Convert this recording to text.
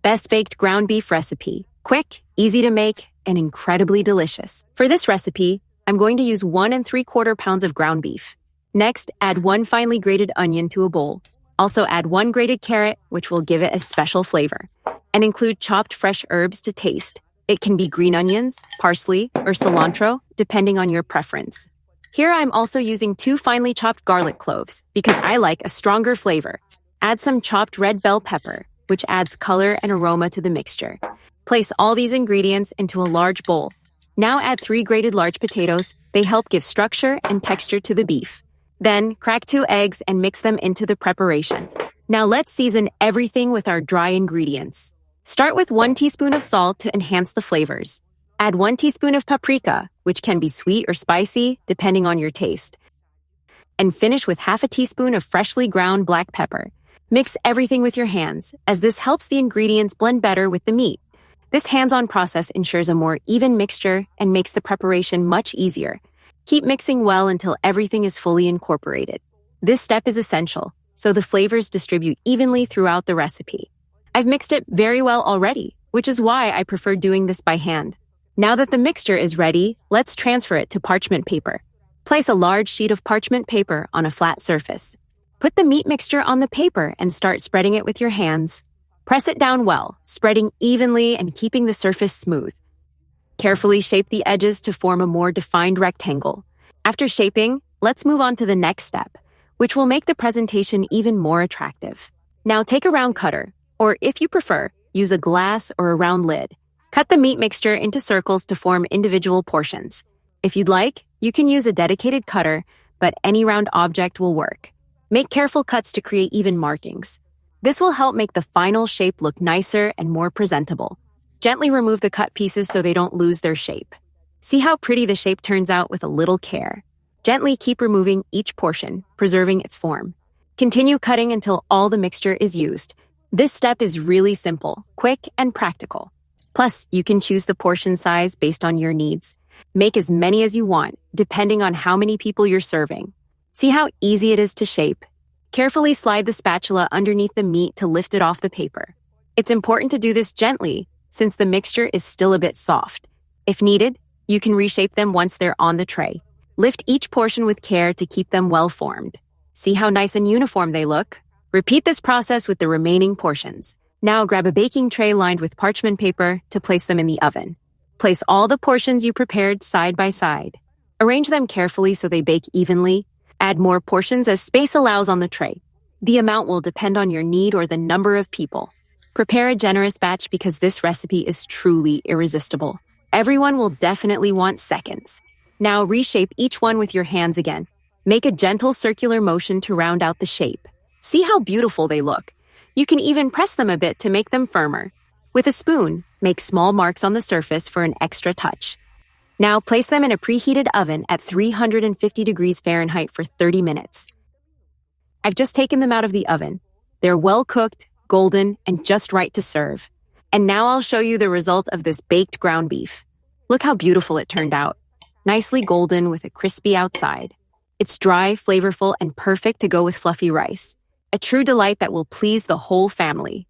Best baked ground beef recipe. Quick, easy to make, and incredibly delicious. For this recipe, I'm going to use 1 3/4 pounds of ground beef. Next, add 1 finely grated onion to a bowl. Also add 1 grated carrot, which will give it a special flavor. And include chopped fresh herbs to taste. It can be green onions, parsley, or cilantro, depending on your preference. Here I'm also using 2 finely chopped garlic cloves because I like a stronger flavor. Add some chopped red bell pepper, which adds color and aroma to the mixture. Place all these ingredients into a large bowl. Now add 3 grated large potatoes. They help give structure and texture to the beef. Then crack 2 eggs and mix them into the preparation. Now let's season everything with our dry ingredients. Start with 1 teaspoon of salt to enhance the flavors. Add 1 teaspoon of paprika, which can be sweet or spicy, depending on your taste. And finish with half a teaspoon of freshly ground black pepper. Mix everything with your hands, as this helps the ingredients blend better with the meat. This hands-on process ensures a more even mixture and makes the preparation much easier. Keep mixing well until everything is fully incorporated. This step is essential, so the flavors distribute evenly throughout the recipe. I've mixed it very well already, which is why I prefer doing this by hand. Now that the mixture is ready, let's transfer it to parchment paper. Place a large sheet of parchment paper on a flat surface. Put the meat mixture on the paper and start spreading it with your hands. Press it down well, spreading evenly and keeping the surface smooth. Carefully shape the edges to form a more defined rectangle. After shaping, let's move on to the next step, which will make the presentation even more attractive. Now take a round cutter, or if you prefer, use a glass or a round lid. Cut the meat mixture into circles to form individual portions. If you'd like, you can use a dedicated cutter, but any round object will work. Make careful cuts to create even markings. This will help make the final shape look nicer and more presentable. Gently remove the cut pieces so they don't lose their shape. See how pretty the shape turns out with a little care. Gently keep removing each portion, preserving its form. Continue cutting until all the mixture is used. This step is really simple, quick, and practical. Plus, you can choose the portion size based on your needs. Make as many as you want, depending on how many people you're serving. See how easy it is to shape? Carefully slide the spatula underneath the meat to lift it off the paper. It's important to do this gently, since the mixture is still a bit soft. If needed, you can reshape them once they're on the tray. Lift each portion with care to keep them well formed. See how nice and uniform they look? Repeat this process with the remaining portions. Now grab a baking tray lined with parchment paper to place them in the oven. Place all the portions you prepared side by side. Arrange them carefully so they bake evenly. Add more portions as space allows on the tray. The amount will depend on your need or the number of people. Prepare a generous batch because this recipe is truly irresistible. Everyone will definitely want seconds. Now reshape each one with your hands again. Make a gentle circular motion to round out the shape. See how beautiful they look. You can even press them a bit to make them firmer. With a spoon, make small marks on the surface for an extra touch. Now place them in a preheated oven at 350 degrees Fahrenheit for 30 minutes. I've just taken them out of the oven. They're well cooked, golden, and just right to serve. And now I'll show you the result of this baked ground beef. Look how beautiful it turned out. Nicely golden with a crispy outside. It's dry, flavorful, and perfect to go with fluffy rice. A true delight that will please the whole family.